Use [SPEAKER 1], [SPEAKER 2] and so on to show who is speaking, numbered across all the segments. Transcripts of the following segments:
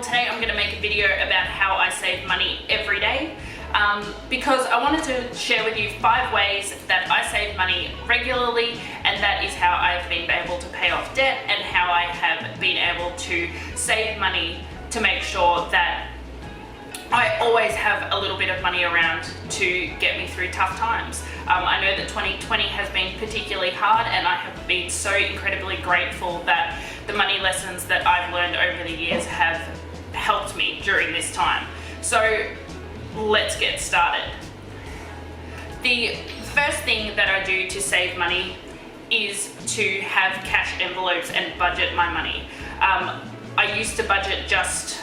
[SPEAKER 1] Well, today I'm going to make a video about how I save money every day because I wanted to share with you 5 ways that I save money regularly, and that is how I've been able to pay off debt and how I have been able to save money to make sure that I always have a little bit of money around to get me through tough times. I know that 2020 has been particularly hard, and I have been so incredibly grateful that the money lessons that I've learned over the years have helped me during this time. So let's get started. The first thing that I do to save money is to have cash envelopes and budget my money. I used to budget just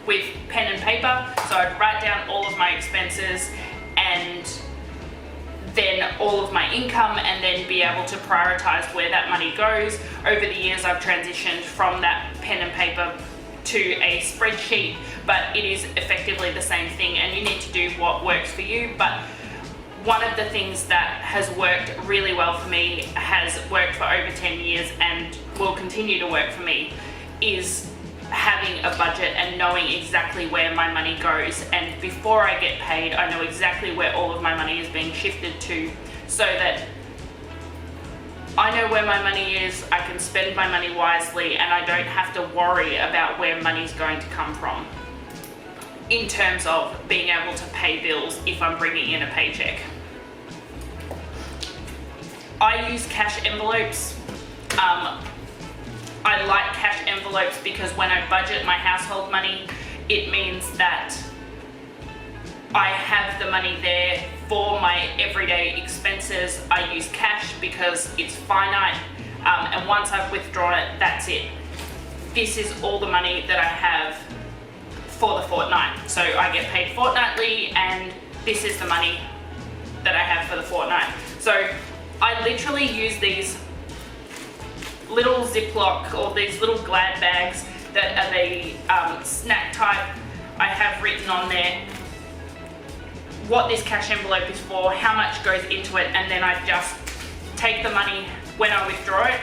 [SPEAKER 1] with pen and paper, so I'd write down all of my expenses and then all of my income, and then be able to prioritize where that money goes. Over the years I've transitioned from that pen and paper to a spreadsheet, but it is effectively the same thing, and you need to do what works for you. But one of the things that has worked really well for me, has worked for over 10 years and will continue to work for me, is having a budget and knowing exactly where my money goes. And before I get paid, I know exactly where all of my money is being shifted to, so that I know where my money is, I can spend my money wisely, and I don't have to worry about where money's going to come from in terms of being able to pay bills if I'm bringing in a paycheck. I use cash envelopes. I like cash envelopes because when I budget my household money, it means that I have the money there for my everyday expenses. I use cash because it's finite, and once I've withdrawn it, that's it. This is all the money that I have for the fortnight. So I get paid fortnightly, and this is the money that I have for the fortnight. So I literally use these little Ziploc or these little Glad bags that are the snack type. I have written on there what this cash envelope is for, how much goes into it, and then I just take the money when I withdraw it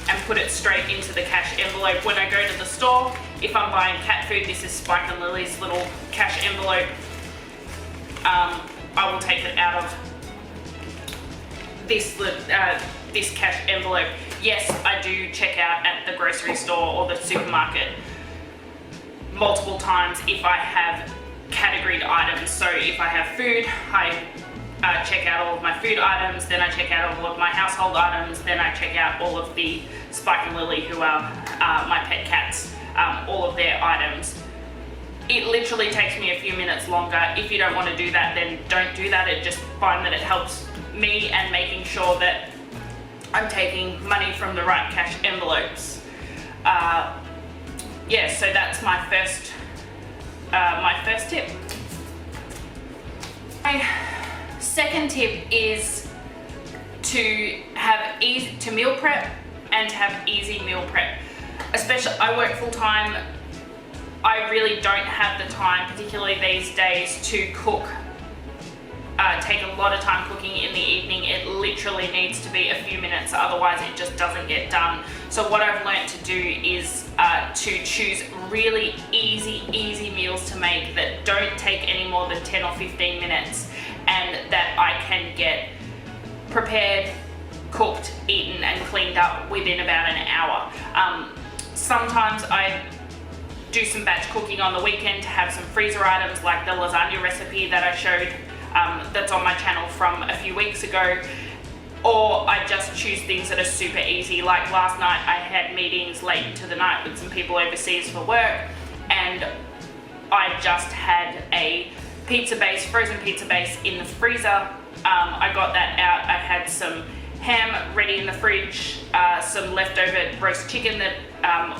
[SPEAKER 1] and put it straight into the cash envelope. When I go to the store, if I'm buying cat food, this is Spike and Lily's little cash envelope. I will take it out of this cash envelope. Yes, I do check out at the grocery store or the supermarket multiple times if I have categoried items. So if I have food, I check out all of my food items, then I check out all of my household items, then I check out all of the Spike and Lily, who are my pet cats, all of their items. It literally takes me a few minutes longer. If you don't want to do that, then don't do that. It just find that it helps me and making sure that I'm taking money from the right cash envelopes. Yeah, so that's my first tip. My second tip is to meal prep and to have easy meal prep. Especially, I work full time. I really don't have the time, particularly these days, to cook. Take a lot of time cooking in the evening. It literally needs to be a few minutes, otherwise it just doesn't get done. So what I've learned to do is to choose really easy meals to make that don't take any more than 10 or 15 minutes, and that I can get prepared, cooked, eaten and cleaned up within about an hour. Sometimes I do some batch cooking on the weekend to have some freezer items, like the lasagna recipe that I showed that's on my channel from a few weeks ago, or I just choose things that are super easy. Like last night I had meetings late into the night with some people overseas for work, and I just had a frozen pizza base in the freezer. I got that out. I had some ham ready in the fridge, some leftover roast chicken that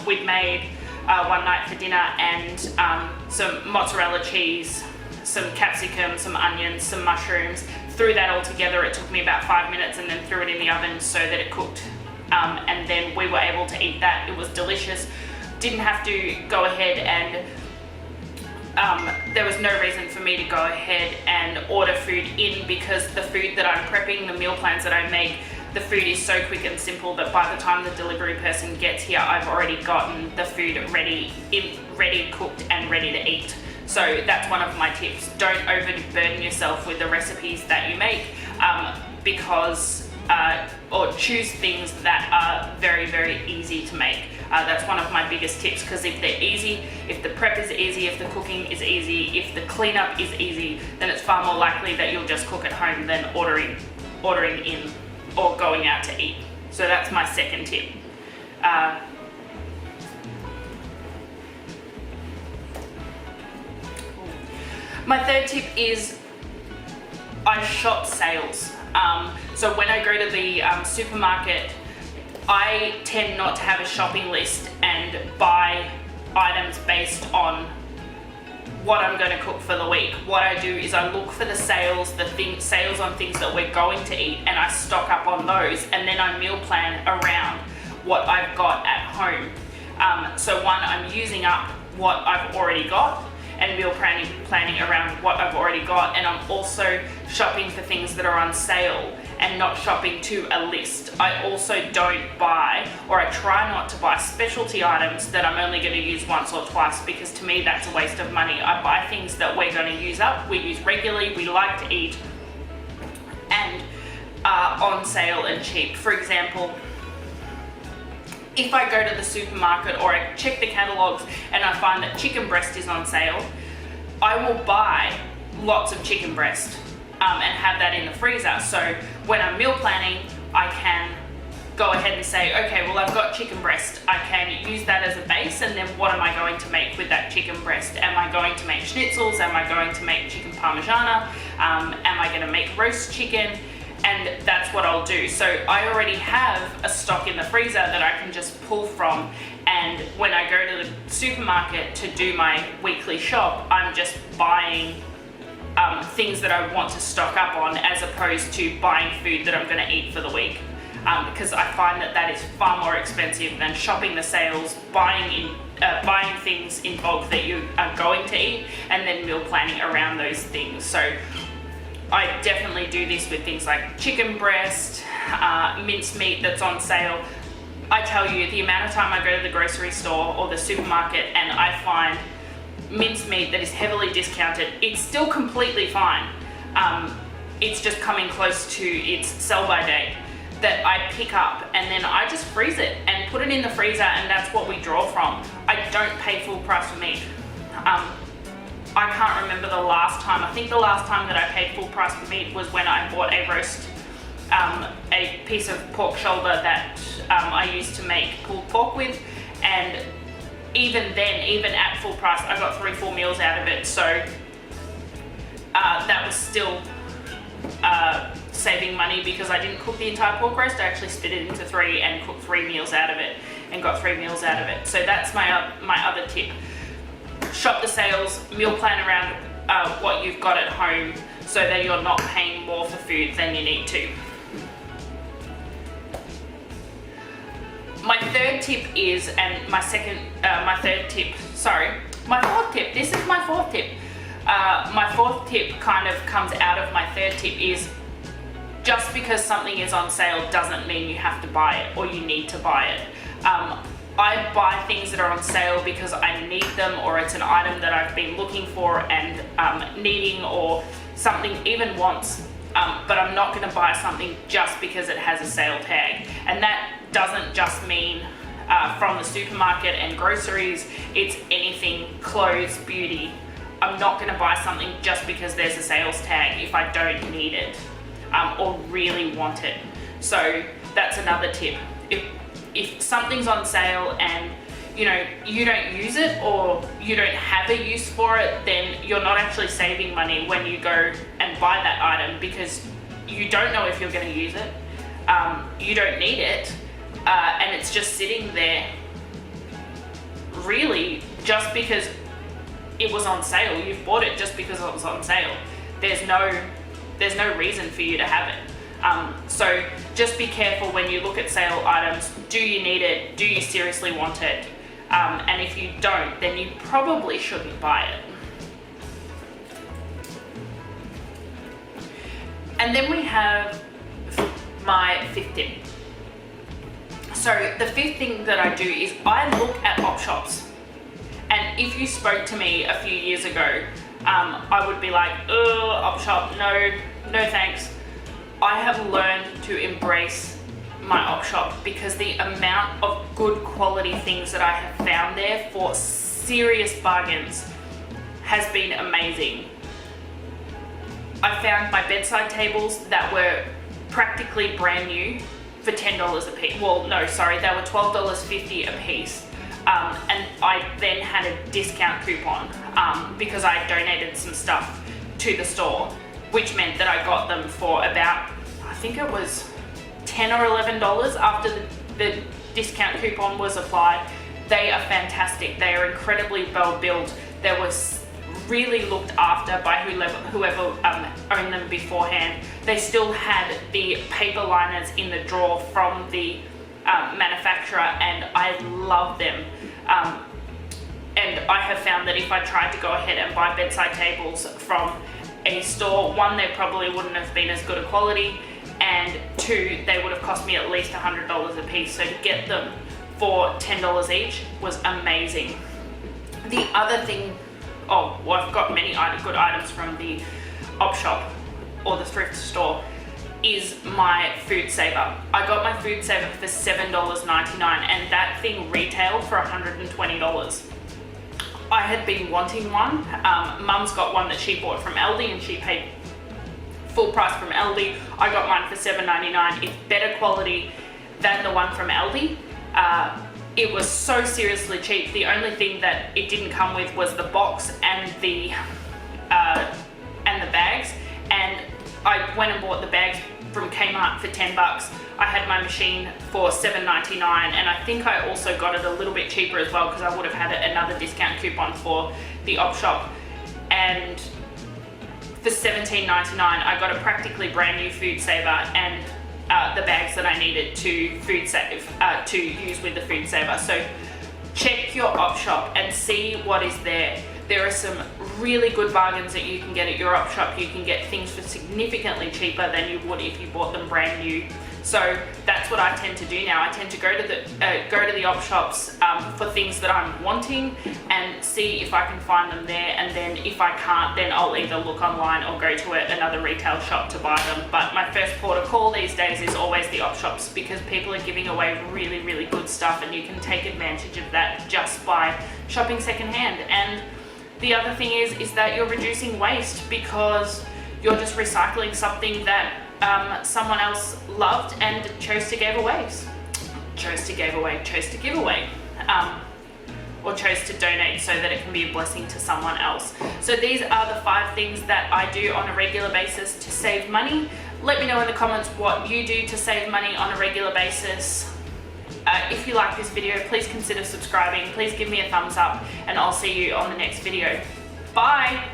[SPEAKER 1] we'd made one night for dinner, and some mozzarella cheese, some capsicum, some onions, some mushrooms. Threw that all together. It took me about 5 minutes, and then threw it in the oven so that it cooked, and then we were able to eat that. It was delicious. Didn't have to go ahead and there was no reason for me to go ahead and order food in, because the food that I'm prepping, the meal plans that I make, the food is so quick and simple that by the time the delivery person gets here, I've already gotten the food ready, cooked and ready to eat. So that's one of my tips. Don't overburden yourself with the recipes that you make, or choose things that are very, very easy to make. That's one of my biggest tips, because if they're easy, if the prep is easy, if the cooking is easy, if the cleanup is easy, then it's far more likely that you'll just cook at home than ordering in or going out to eat. So that's my second tip. My third tip is I shop sales. So when I go to the supermarket, I tend not to have a shopping list and buy items based on what I'm going to cook for the week. What I do is I look for the sales, sales on things that we're going to eat, and I stock up on those, and then I meal plan around what I've got at home. So one, I'm using up what I've already got and meal planning around what I've already got, and I'm also shopping for things that are on sale and not shopping to a list. I also don't buy, or I try not to buy, specialty items that I'm only going to use once or twice, because to me that's a waste of money. I buy things that we're going to use up, we use regularly, we like to eat, and are on sale and cheap. For example, if I go to the supermarket or I check the catalogs and I find that chicken breast is on sale, I will buy lots of chicken breast and have that in the freezer. So when I'm meal planning, I can go ahead and say, okay, well, I've got chicken breast. I can use that as a base, and then what am I going to make with that chicken breast? Am I going to make schnitzels? Am I going to make chicken parmigiana? Am I going to make roast chicken? And that's what I'll do. So I already have a stock in the freezer that I can just pull from, and when I go to the supermarket to do my weekly shop, I'm just buying things that I want to stock up on, as opposed to buying food that I'm going to eat for the week, because I find that is far more expensive than shopping the sales, buying things in bulk that you are going to eat, and then meal planning around those things. So I definitely do this with things like chicken breast, minced meat that's on sale. I tell you, the amount of time I go to the grocery store or the supermarket and I find minced meat that is heavily discounted, it's still completely fine. It's just coming close to its sell-by date, that I pick up and then I just freeze it and put it in the freezer, and that's what we draw from. I don't pay full price for meat. I can't remember the last time. I think the last time that I paid full price for meat was when I bought a piece of pork shoulder that I used to make pulled pork with, and even then, even at full price, I got 3-4 meals out of it. So that was still saving money, because I didn't cook the entire pork roast. I actually split it into 3 and cooked 3 meals out of it and got 3 meals out of it. So that's my other tip. Shop the sales, meal plan around what you've got at home, so that you're not paying more for food than you need to. My third tip is, and my fourth tip, this is my fourth tip. My fourth tip kind of comes out of my third tip, is just because something is on sale doesn't mean you have to buy it or you need to buy it. I buy things that are on sale because I need them, or it's an item that I've been looking for and needing, or something even once, but I'm not going to buy something just because it has a sale tag. And that doesn't just mean from the supermarket and groceries, it's anything, clothes, beauty. I'm not going to buy something just because there's a sales tag if I don't need it or really want it. So that's another tip. If something's on sale and you don't use it, or you don't have a use for it, then you're not actually saving money when you go and buy that item, because you don't know if you're going to use it, you don't need it, and it's just sitting there really just because it was on sale. You've bought it just because it was on sale. There's no reason for you to have it. So just be careful when you look at sale items. Do you need it? Do you seriously want it? And if you don't, then you probably shouldn't buy it. And then we have my fifth tip. So the fifth thing that I do is I look at op shops. And if you spoke to me a few years ago, I would be like, op shop, no thanks. I have learned to embrace my op shop because the amount of good quality things that I have found there for serious bargains has been amazing. I found my bedside tables that were practically brand new for $10 a piece. Well, no, sorry, they were $12.50 a piece. And I then had a discount coupon because I donated some stuff to the store, which meant that I got them for about, I think it was $10 or $11 after the discount coupon was applied. They are fantastic. They are incredibly well built. They were really looked after by whoever owned them beforehand. They still had the paper liners in the drawer from the manufacturer, and I love them. And I have found that if I tried to go ahead and buy bedside tables from a store, one, they probably wouldn't have been as good a quality, and two, they would have cost me at least $100 a piece. So to get them for $10 each was amazing. The other thing, I've got many good items from the op shop or the thrift store, is my food saver. I got my food saver for $7.99, and that thing retailed for $120. I had been wanting one. Mum's got one that she bought from Aldi and she paid full price from Aldi. I got mine for $7.99. It's better quality than the one from Aldi. It was so seriously cheap. The only thing that it didn't come with was the box and the bags. And I went and bought the bags from Kmart for $10. I had my machine for $7.99, and I think I also got it a little bit cheaper as well because I would have had another discount coupon for the op shop. And for $17.99, I got a practically brand new food saver and the bags that I needed to use with the food saver. So check your op shop and see what is there. There are some really good bargains that you can get at your op shop. You can get things for significantly cheaper than you would if you bought them brand new. So that's what I tend to do now. I tend to go to the op shops for things that I'm wanting and see if I can find them there. And then if I can't, then I'll either look online or go to another retail shop to buy them. But my first port of call these days is always the op shops because people are giving away really, really good stuff, and you can take advantage of that just by shopping secondhand. And the other thing is that you're reducing waste because you're just recycling something that someone else loved and chose to give away, or chose to donate so that it can be a blessing to someone else. So these are the 5 things that I do on a regular basis to save money. Let me know in the comments what you do to save money on a regular basis. If you like this video, please consider subscribing. Please give me a thumbs up, and I'll see you on the next video. Bye!